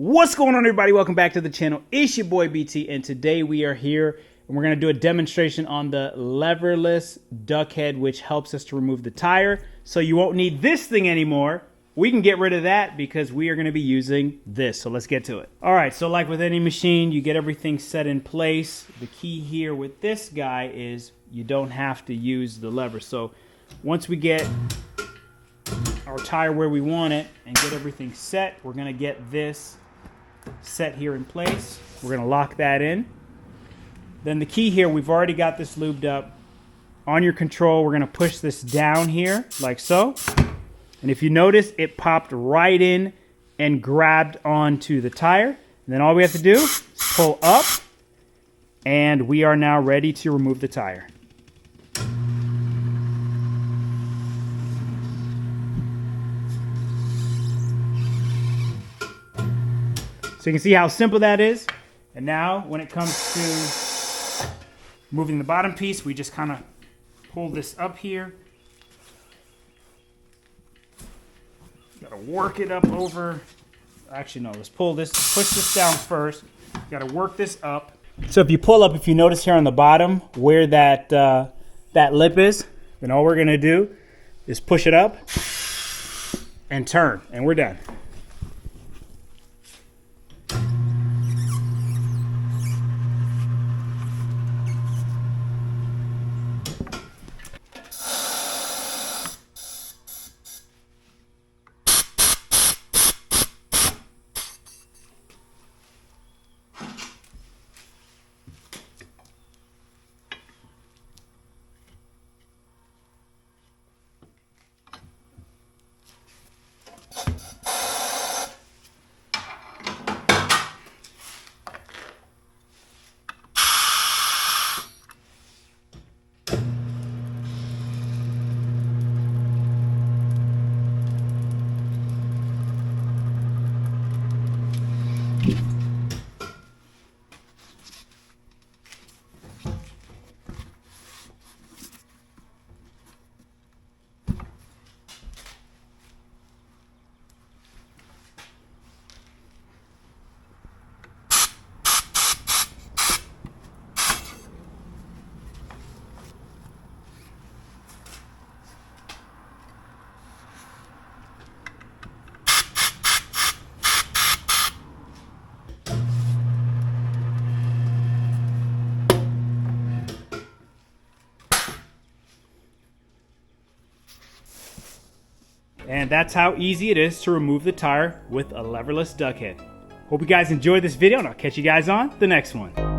What's going on, everybody? Welcome back to the channel. It's your boy BT, and today we are here and we're going to do a demonstration on the Leverless Duckhead, which helps us to remove the tire. So you won't need this thing anymore. We can get rid of that because we are going to be using this. So let's get to it. All right, so like with any machine, you get everything set in place. The key here with this guy is you don't have to use the lever. So once we get our tire where we want it and get everything set, we're going to get this set here in place. We're going to lock that in. Then the key here, we've already got this lubed up. On your control, we're going to push this down here like so. And if you notice, it popped right in and grabbed onto the tire. And then all we have to do is pull up, and we are now ready to remove the tire. So you can see how simple that is. And now when it comes to moving the bottom piece, we just kind of pull this up here. Got to work it up over. Actually, no, let's push this down first. Got to work this up. So if you pull up, if you notice here on the bottom where that lip is, then all we're going to do is push it up and turn, and we're done. And that's how easy it is to remove the tire with a leverless duckhead. Hope you guys enjoyed this video, and I'll catch you guys on the next one.